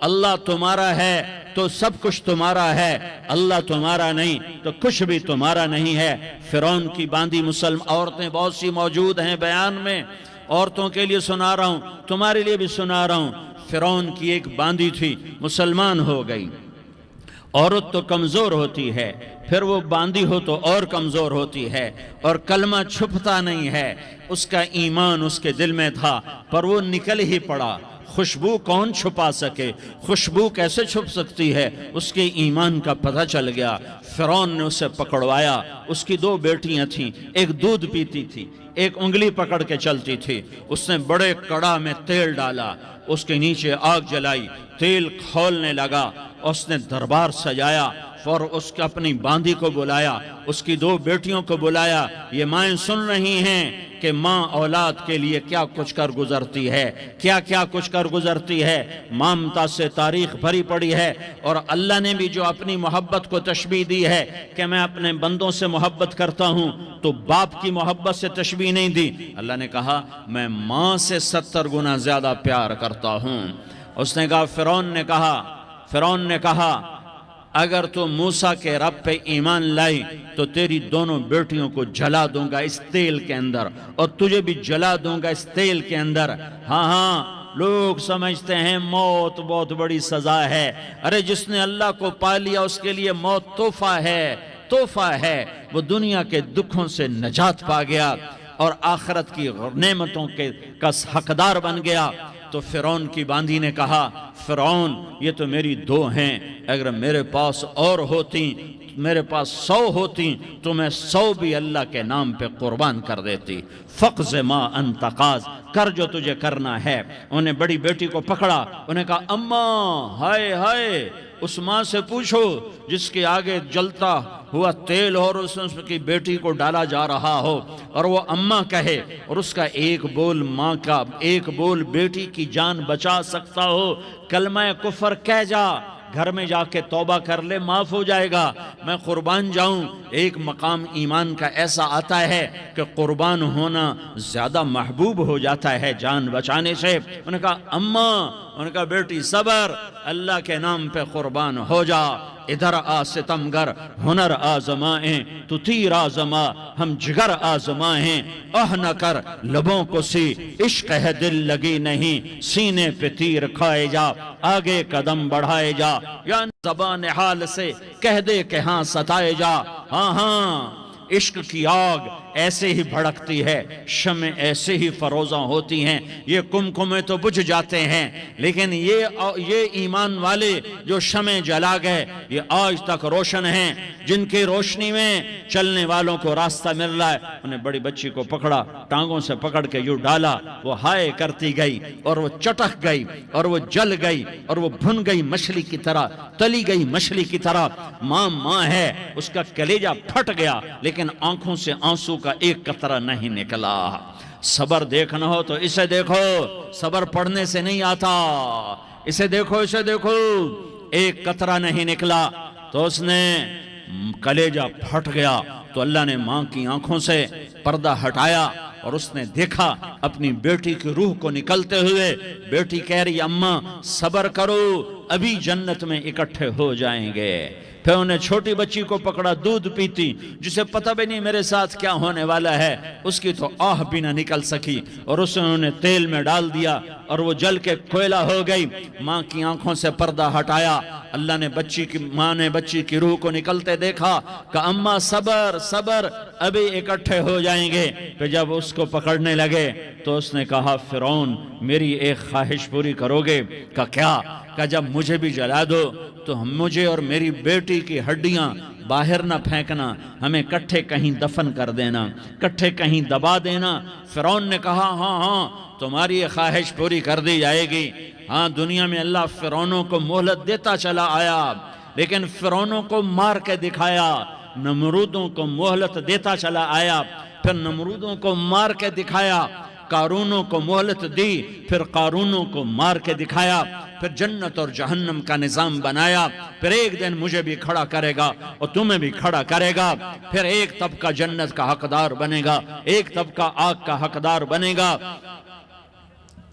اللہ تمہارا ہے تو سب کچھ تمہارا ہے، اللہ تمہارا نہیں تو کچھ بھی تمہارا نہیں ہے۔ فرعون کی باندھی مسلم عورتیں بہت سی موجود ہیں بیان میں، عورتوں کے لیے سنا رہا ہوں، تمہارے لیے بھی سنا رہا ہوں۔ فرعون کی ایک باندھی تھی، مسلمان ہو گئی۔ عورت تو کمزور ہوتی ہے، پھر وہ باندھی ہو تو اور کمزور ہوتی ہے، اور کلمہ چھپتا نہیں ہے۔ اس کا ایمان اس کے دل میں تھا، پر وہ نکل ہی پڑا۔ خوشبو کون چھپا سکے؟ خوشبو کیسے چھپ سکتی ہے؟ اس کے ایمان کا پتہ چل گیا۔ فرعون نے اسے پکڑوایا۔ اس کی 2 بیٹیاں تھیں، ایک دودھ پیتی تھی، ایک انگلی پکڑ کے چلتی تھی۔ اس نے بڑے کڑا میں تیل ڈالا، اس کے نیچے آگ جلائی، تیل کھولنے لگا۔ اس نے دربار سجایا اور اس کے اپنی باندھی کو بلایا، اس کی 2 بیٹیوں کو بلایا۔ یہ مائیں سن رہی ہیں کہ ماں اولاد کے لیے کیا کچھ کر گزرتی ہے، کیا کچھ کر گزرتی ہے۔ مامتا سے تاریخ بھری پڑی ہے، اور اللہ نے بھی جو اپنی محبت کو تشبیہ دی ہے کہ میں اپنے بندوں سے محبت کرتا ہوں، تو باپ کی محبت سے تشبیہ نہیں دی۔ اللہ نے کہا میں ماں سے 70 گنا زیادہ پیار کرتا ہوں۔ اس نے کہا فرعون نے کہا اگر تو موسیٰ کے رب پہ ایمان لائی تو تیری دونوں بیٹیوں کو جلا دوں گا اس تیل کے اندر، اور تجھے بھی جلا دوں گا اس تیل کے اندر۔ ہاں لوگ سمجھتے ہیں موت بہت بڑی سزا ہے۔ ارے جس نے اللہ کو پا لیا اس کے لیے موت تحفہ ہے۔ وہ دنیا کے دکھوں سے نجات پا گیا اور آخرت کی نعمتوں کا حقدار بن گیا۔ تو فرعون کی باندھی نے کہا فرعون یہ تو میری 2 ہیں، اگر میرے پاس اور ہوتی، میرے پاس 100 ہوتی تو میں 100 بھی اللہ کے نام پہ قربان کر دیتی۔ فقض ما انت قاض، کر جو تجھے کرنا ہے۔ انہیں بڑی بیٹی کو پکڑا، انہیں کہا اماں ہائے اس ماں سے پوچھو جس کے آگے جلتا ہوا تیل اور اس کی بیٹی کو ڈالا جا رہا ہو، اور وہ اماں کہے، اور اس کا ایک بول ماں کا، ایک بول بیٹی کی جان بچا سکتا ہو۔ کلمہ کفر کہہ جا، گھر میں جا کے توبہ کر لے، معاف ہو جائے گا۔ میں قربان جاؤں۔ ایک مقام ایمان کا ایسا آتا ہے کہ قربان ہونا زیادہ محبوب ہو جاتا ہے جان بچانے سے۔ انہوں نے کہا اماں، انہوں نے کہا بیٹی صبر، اللہ کے نام پہ قربان ہو جا۔ ادھر آ ستمگر، ہنر آزمائیں تو تیر آزما، ہم جگر آزمائیں نہ کر لبوں کو سی، عشق ہے دل لگی نہیں، سینے پہ تیر کھائے جا، آگے قدم بڑھائے جا، یا زبان حال سے کہہ دے کہ ہاں ستائے جا۔ ہاں عشق کی آگ ایسے ہی بھڑکتی ہے، شمع ایسے ہی فروزاں ہوتی ہیں، یہ کمکمے تو بجھ جاتے ہیں، لیکن یہ ایمان والے جو شمع جلا گئے یہ آج تک روشن ہیں، جن کی روشنی میں چلنے والوں کو راستہ مل رہا ہے۔ انہیں بڑی بچی کو پکڑا، ٹانگوں سے پکڑ کے یوں ڈالا، وہ ہائے کرتی گئی اور وہ چٹک گئی اور وہ جل گئی اور وہ بھن گئی مچھلی کی طرح، تلی گئی مچھلی کی طرح۔ ماں ہے، اس کا کلیجہ پھٹ گیا، لیکن آنکھوں سے آنسو کا ایک قطرہ نہیں نکلا۔ صبر دیکھنا ہو تو اسے دیکھو، صبر پڑھنے سے نہیں آتا، اسے دیکھو ایک قطرہ نہیں نکلا تو اس نے کلیجہ پھٹ گیا۔ تو اللہ نے ماں کی آنکھوں سے پردہ ہٹایا اور اس نے دیکھا اپنی بیٹی کی روح کو نکلتے ہوئے۔ بیٹی کہہ رہی اماں صبر کرو، ابھی جنت میں اکٹھے ہو جائیں گے۔ پھر انہیں چھوٹی بچی کو پکڑا، دودھ پیتی، جسے پتہ بھی نہیں میرے ساتھ کیا ہونے والا ہے، اس کی تو آہ بھی نہ نکل سکی، اور اسے انہوں نے تیل میں ڈال دیا اور وہ جل کے کوئلہ ہو گئی۔ ماں کی آنکھوں سے پردہ ہٹایا، اللہ نے ماں نے بچی کی روح کو نکلتے دیکھا کہ اماں صبر ابھی اکٹھے ہو جائیں گے۔ پھر جب اس کو پکڑنے لگے تو اس نے کہا فرعون میری ایک خواہش پوری کرو گے؟ کہ کیا؟ کہ جب مجھے بھی جلا دو تو مجھے اور میری بیٹی کی ہڈیاں باہر نہ پھینکنا، ہمیں کٹھے کہیں دفن کر دینا، کٹھے کہیں دبا دینا۔ فرعون نے کہا ہاں تمہاری یہ خواہش پوری کر دی جائے گی۔ ہاں دنیا میں اللہ فرعونوں کو مہلت دیتا چلا آیا، لیکن فرعونوں کو مار کے دکھایا، نمرودوں کو مہلت دیتا چلا آیا، پھر نمرودوں کو مار کے دکھایا، قارونوں کو مہلت دی، پھر قارونوں کو مار کے دکھایا، پھر جنت اور جہنم کا نظام بنایا۔ پھر ایک دن مجھے بھی کھڑا کرے گا اور تمہیں بھی کھڑا کرے گا، پھر ایک طبقہ جنت کا حقدار بنے گا، ایک طبقہ آگ کا حقدار بنے گا۔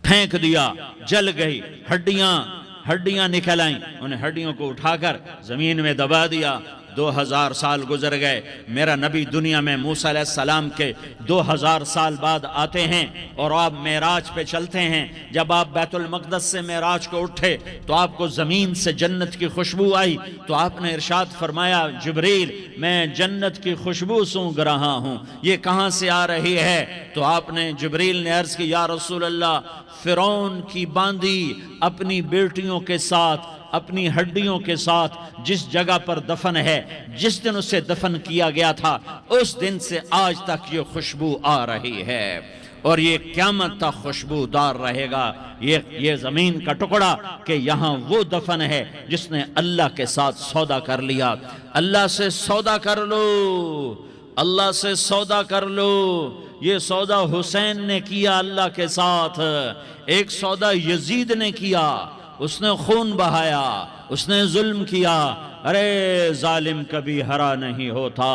پھینک دیا، جل گئی ہڈیاں، ہڈیاں نکل آئیں، انہیں ہڈیوں کو اٹھا کر زمین میں دبا دیا۔ 2000 سال گزر گئے، میرا نبی دنیا میں موسیٰ علیہ السلام کے 2000 سال بعد آتے ہیں اور آپ معراج پہ چلتے ہیں۔ جب آپ بیت المقدس سے معراج کو اٹھے تو آپ کو زمین سے جنت کی خوشبو آئی، تو آپ نے ارشاد فرمایا جبریل میں جنت کی خوشبو سونگ رہا ہوں، یہ کہاں سے آ رہی ہے؟ تو آپ نے جبریل نے عرض کی یا رسول اللہ، فرعون کی باندی اپنی بیٹیوں کے ساتھ، اپنی ہڈیوں کے ساتھ جس جگہ پر دفن ہے، جس دن اسے دفن کیا گیا تھا، اس دن سے آج تک یہ خوشبو آ رہی ہے اور یہ قیامت تک خوشبودار رہے گا۔ یہ زمین کا ٹکڑا کہ یہاں وہ دفن ہے جس نے اللہ کے ساتھ سودا کر لیا۔ اللہ سے سودا کر لو، اللہ سے سودا کر لو۔ یہ سودا حسین نے کیا اللہ کے ساتھ، ایک سودا یزید نے کیا، اس نے خون بہایا، اس نے ظلم کیا۔ ارے ظالم کبھی ہرا نہیں ہوتا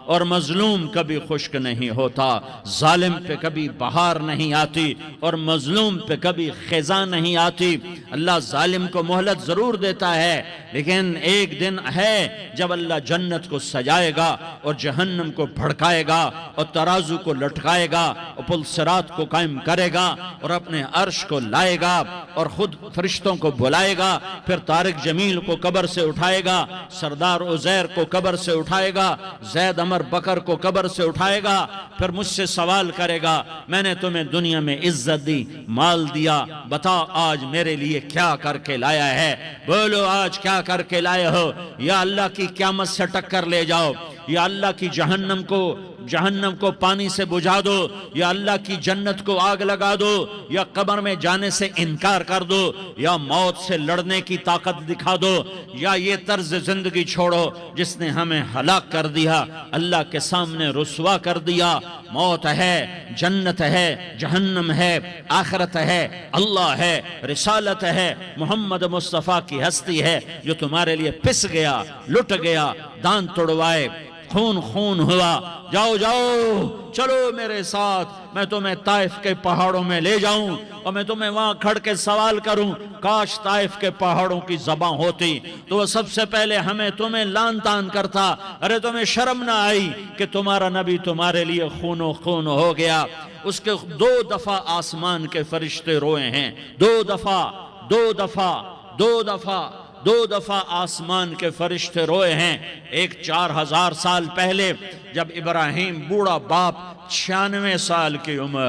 اور مظلوم کبھی خشک نہیں ہوتا، ظالم پہ کبھی بہار نہیں آتی اور مظلوم پہ کبھی خزاں نہیں آتی۔ اللہ ظالم کو مہلت ضرور دیتا ہے، لیکن ایک دن ہے جب اللہ جنت کو سجائے گا اور جہنم کو بھڑکائے گا اور ترازو کو لٹکائے گا اور پل صراط کو قائم کرے گا اور اپنے عرش کو لائے گا اور خود فرشتوں کو بلائے گا، پھر طارق جمیل کو قبر سے اٹھائے گا، سردار عزیر کو قبر سے اٹھائے گا، زید عمر بکر کو قبر سے اٹھائے گا، پھر مجھ سے سوال کرے گا میں نے تمہیں دنیا میں عزت دی، مال دیا، بتا آج میرے لیے کیا کر کے لایا ہے؟ بولو آج کیا کر کے لائے ہو؟ یا اللہ کی قیامت سے ٹکر لے جاؤ، یا اللہ کی جہنم کو پانی سے بجھا دو، یا اللہ کی جنت کو آگ لگا دو، یا قبر میں جانے سے انکار کر دو، یا موت سے لڑنے کی طاقت دکھا دو، یا یہ طرز زندگی چھوڑو جس نے ہمیں ہلاک کر دیا، اللہ کے سامنے رسوا کر دیا۔ موت ہے، جنت ہے، جہنم ہے، آخرت ہے، اللہ ہے، رسالت ہے، محمد مصطفیٰ کی ہستی ہے جو تمہارے لیے پس گیا، لٹ گیا، دان توڑوائے، خون ہوا۔ جاؤ چلو میرے ساتھ، میں تمہیں طائف کے پہاڑوں میں لے جاؤں اور میں تمہیں وہاں کھڑ کے سوال کروں، کاش طائف کے پہاڑوں کی زبان ہوتی تو وہ سب سے پہلے تمہیں لان تان کرتا۔ ارے تمہیں شرم نہ آئی کہ تمہارا نبی تمہارے لیے خون ہو گیا؟ اس کے 2 دفعہ آسمان کے فرشتے روئے ہیں، 2 دفعہ آسمان کے فرشتے روئے ہیں۔ ایک 4000 سال پہلے جب ابراہیم بوڑھا باپ 96 سال کی عمر